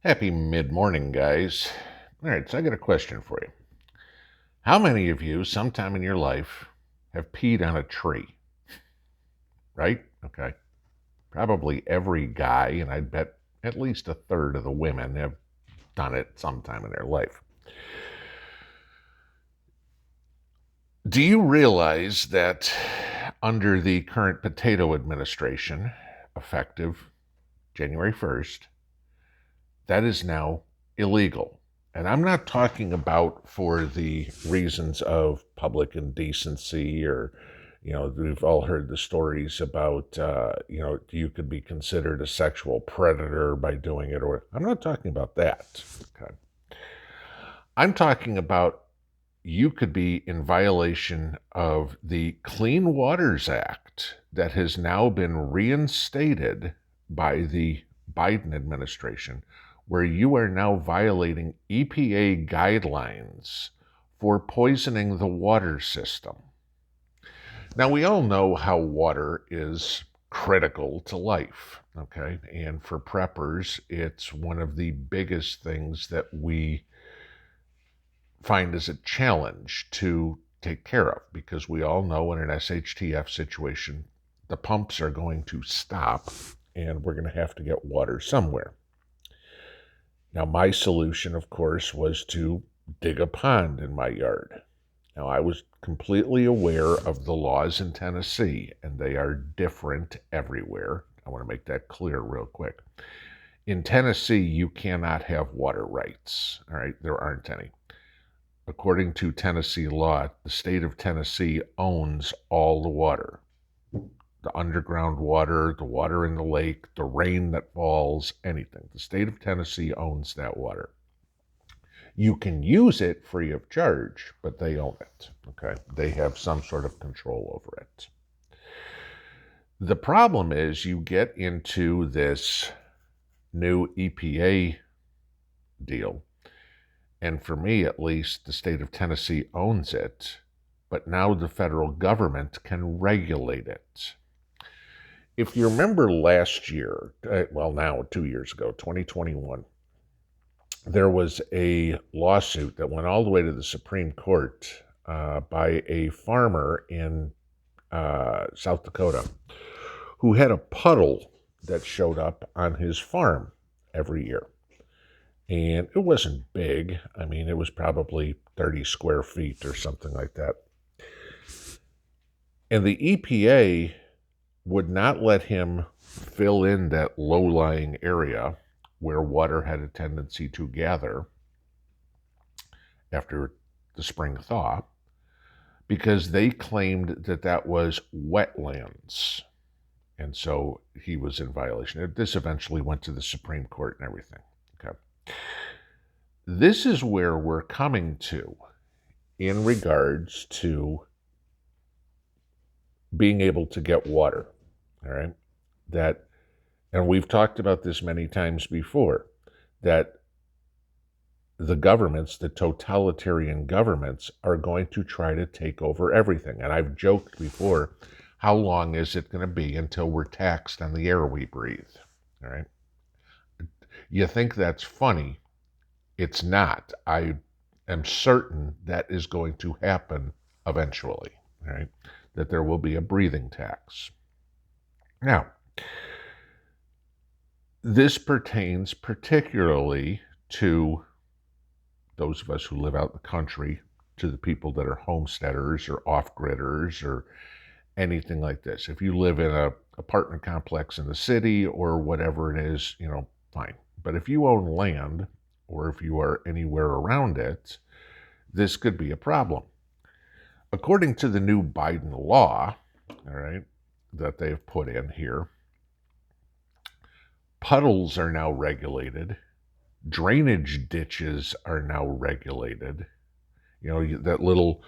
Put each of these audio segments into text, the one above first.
Happy mid-morning, guys. All right, so I got a question for you. How many of you, sometime in your life, have peed on a tree? Right? Okay. Probably every guy, and I'd bet at least a third of the women have done it sometime in their life. Do you realize that under the current potato administration, effective January 1st, that is now illegal? And I'm not talking about for the reasons of public indecency or, we've all heard the stories about, you could be considered a sexual predator by doing it. Or I'm not talking about that. Okay. I'm talking about you could be in violation of the Clean Waters Act that has now been reinstated by the Biden administration, where you are now violating EPA guidelines for poisoning the water system. Now, we all know how water is critical to life, okay? And for preppers, it's one of the biggest things that we find as a challenge to take care of, because we all know in an SHTF situation, the pumps are going to stop and we're going to have to get water somewhere. Now, my solution, of course, was to dig a pond in my yard. Now, I was completely aware of the laws in Tennessee, and they are different everywhere. I want to make that clear real quick. In Tennessee, you cannot have water rights, all right? There aren't any. According to Tennessee law, the state of Tennessee owns all the water. The underground water, the water in the lake, the rain that falls, anything. The state of Tennessee owns that water. You can use it free of charge, but they own it, okay? They have some sort of control over it. The problem is you get into this new EPA deal, and for me at least, the state of Tennessee owns it, but now the federal government can regulate it. If you remember last year, now 2 years ago, 2021, there was a lawsuit that went all the way to the Supreme Court by a farmer in South Dakota who had a puddle that showed up on his farm every year. And it wasn't big. I mean, it was probably 30 square feet or something like that. And the EPA would not let him fill in that low-lying area where water had a tendency to gather after the spring thaw, because they claimed that that was wetlands. And so he was in violation. This eventually went to the Supreme Court and everything. Okay. This is where we're coming to in regards to being able to get water. All right. And we've talked about this many times before, that the governments, the totalitarian governments, are going to try to take over everything. And I've joked before, how long is it going to be until we're taxed on the air we breathe? All right. You think that's funny. It's not. I am certain that is going to happen eventually. All right. That there will be a breathing tax. Now, this pertains particularly to those of us who live out in the country, to the people that are homesteaders or off-gridders or anything like this. If you live in an apartment complex in the city or whatever it is, fine. But if you own land or if you are anywhere around it, this could be a problem. According to the new Biden law, all right, that they've put in here, puddles are now regulated. Drainage ditches are now regulated. That little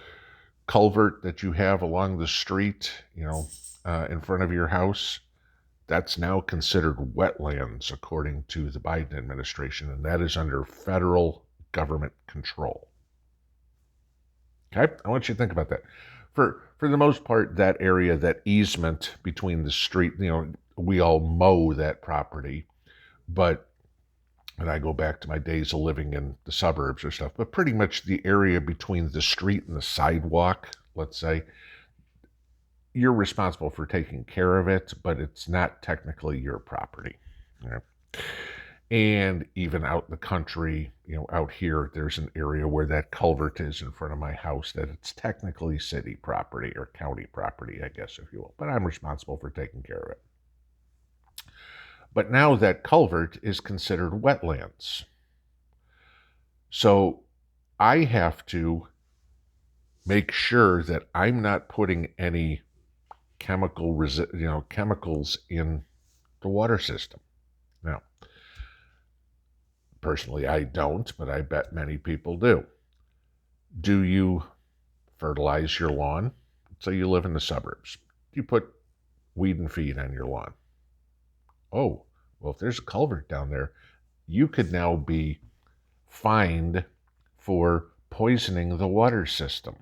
culvert that you have along the street, in front of your house, that's now considered wetlands according to the Biden administration, and that is under federal government control. Okay? I want you to think about that. For the most part, that area, that easement between the street, we all mow that property, but and I go back to my days of living in the suburbs or stuff, but pretty much the area between the street and the sidewalk, let's say, you're responsible for taking care of it, but it's not technically your property. You know? And even out in the country, out here, there's an area where that culvert is in front of my house that it's technically city property or county property, I guess, if you will. But I'm responsible for taking care of it. But now that culvert is considered wetlands. So I have to make sure that I'm not putting any chemicals in the water system. Now, personally, I don't, but I bet many people do. Do you fertilize your lawn? So you live in the suburbs. Do you put weed and feed on your lawn? Oh, well, if there's a culvert down there, you could now be fined for poisoning the water system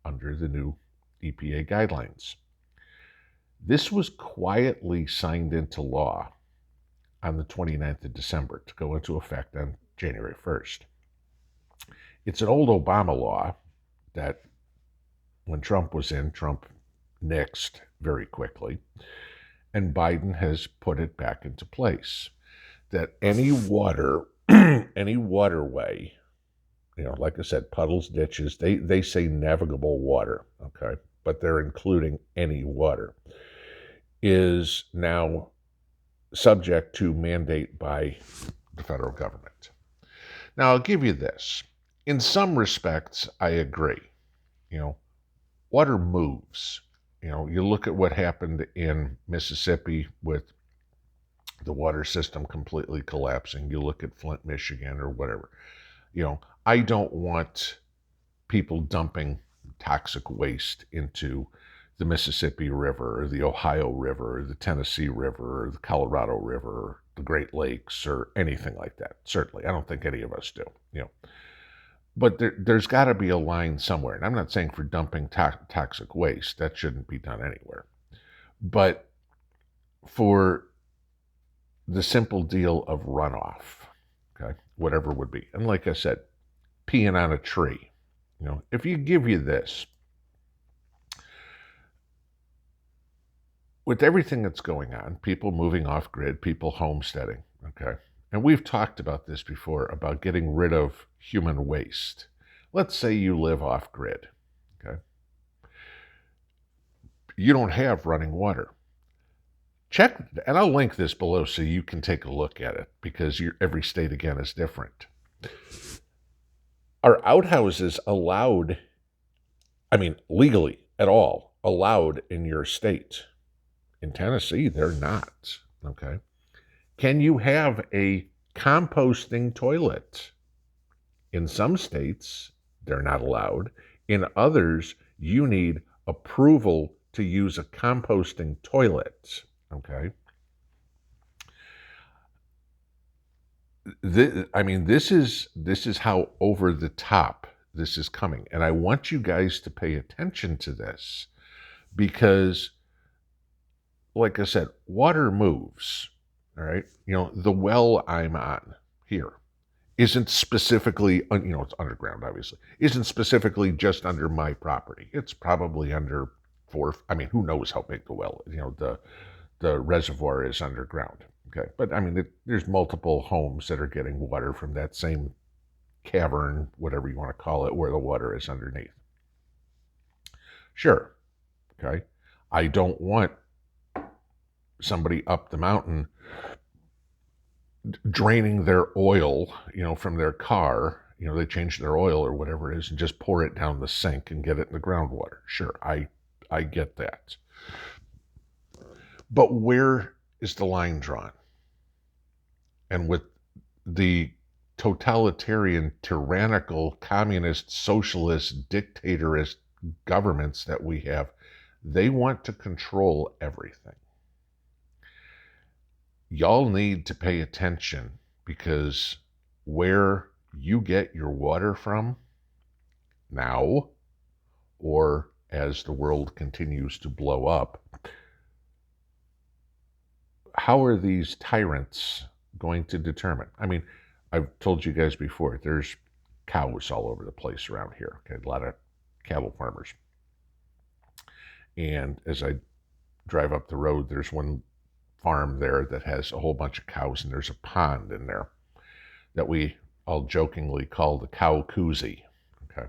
under the new EPA guidelines. This was quietly signed into law on the 29th of December to go into effect on January 1st. It's an old Obama law that when Trump was in, Trump nixed very quickly, and Biden has put it back into place. That any water, any waterway, like I said, puddles, ditches, they say navigable water, okay, but they're including any water, is now subject to mandate by the federal government. Now, I'll give you this. In some respects, I agree. Water moves. You look at what happened in Mississippi with the water system completely collapsing. You look at Flint, Michigan, or whatever. I don't want people dumping toxic waste into the Mississippi River or the Ohio River or the Tennessee River or the Colorado River or the Great Lakes or anything like that. Certainly, I don't think any of us do. But there's got to be a line somewhere. And I'm not saying for dumping toxic waste. That shouldn't be done anywhere. But for the simple deal of runoff, okay, whatever it would be. And like I said, peeing on a tree. If you give you this, with everything that's going on, people moving off grid, people homesteading, okay? And we've talked about this before, about getting rid of human waste. Let's say you live off grid, okay? You don't have running water. Check, and I'll link this below so you can take a look at it, because every state, again, is different. Are outhouses allowed, legally at all, allowed in your state? In Tennessee, they're not, okay? Can you have a composting toilet? In some states, they're not allowed. In others, you need approval to use a composting toilet, okay? This is how over the top this is coming. And I want you guys to pay attention to this because, like I said, water moves, all right? The well I'm on here isn't specifically, it's underground, obviously, isn't specifically just under my property. It's probably under who knows how big the well, the reservoir is underground, okay? But, there's multiple homes that are getting water from that same cavern, whatever you want to call it, where the water is underneath. Sure, okay? I don't want somebody up the mountain draining their oil, from their car, they change their oil or whatever it is and just pour it down the sink and get it in the groundwater. Sure, I get that. But where is the line drawn? And with the totalitarian, tyrannical, communist, socialist, dictatorist governments that we have, they want to control everything. Y'all need to pay attention, because where you get your water from now, or as the world continues to blow up, how are these tyrants going to determine? I mean, I've told you guys before, there's cows all over the place around here. Okay, a lot of cattle farmers. And as I drive up the road, there's one farm there that has a whole bunch of cows, and there's a pond in there that we all jokingly call the cow koozie. Okay.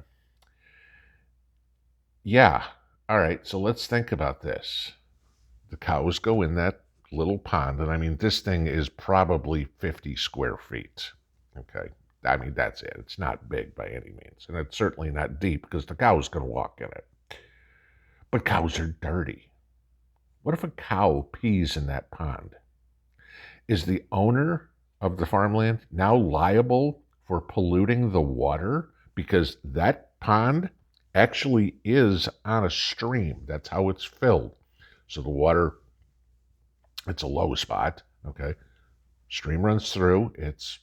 Yeah. All right. So let's think about this. The cows go in that little pond, and I mean, this thing is probably 50 square feet. Okay. I mean, that's it. It's not big by any means, and it's certainly not deep because the cow's going to walk in it. But cows are dirty. What if a cow pees in that pond? Is the owner of the farmland now liable for polluting the water because that pond actually is on a stream? That's how it's filled. So the water, it's a low spot, okay? Stream runs through, it's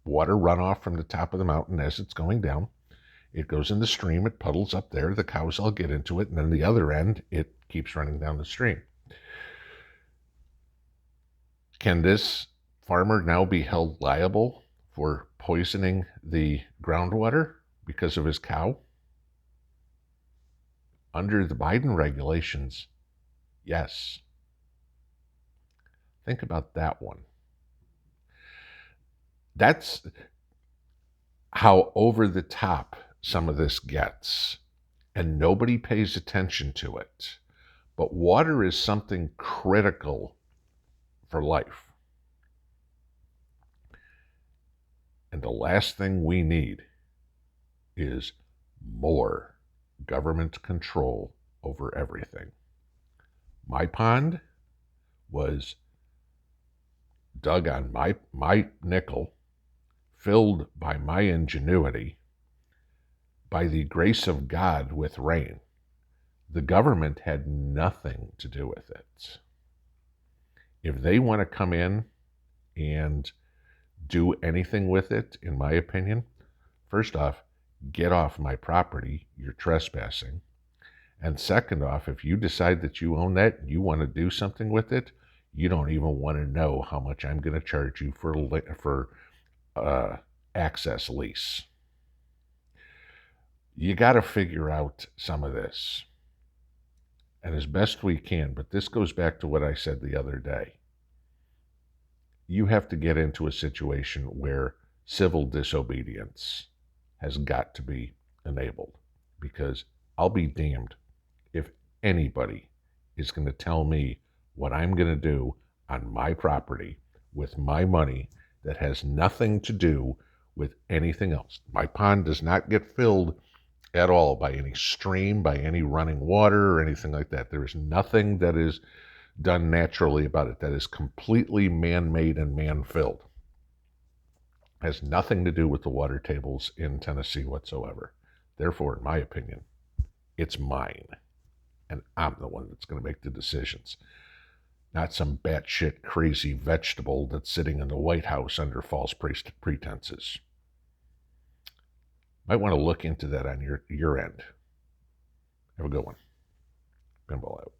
water runoff from the top of the mountain as it's going down. It goes in the stream, it puddles up there, the cows all get into it, and then the other end, it keeps running down the stream. Can this farmer now be held liable for poisoning the groundwater because of his cow? Under the Biden regulations, yes. Think about that one. That's how over the top some of this gets, and nobody pays attention to it. But water is something critical for life. And the last thing we need is more government control over everything. My pond was dug on my nickel, filled by my ingenuity, by the grace of God with rain. The government had nothing to do with it. If they want to come in and do anything with it, in my opinion, first off, get off my property, you're trespassing. And second off, if you decide that you own that and you want to do something with it, you don't even want to know how much I'm going to charge you for access lease. You got to figure out some of this, and as best we can, but this goes back to what I said the other day. You have to get into a situation where civil disobedience has got to be enabled, because I'll be damned if anybody is going to tell me what I'm going to do on my property with my money that has nothing to do with anything else. My pond does not get filled at all by any stream, by any running water or anything like that. There is nothing that is done naturally about it. That is completely man-made and man-filled. Has nothing to do with the water tables in Tennessee whatsoever. Therefore, in my opinion, it's mine. And I'm the one that's going to make the decisions. Not some batshit crazy vegetable that's sitting in the White House under false pretenses. Might want to look into that on your end. Have a good one. Pinball out.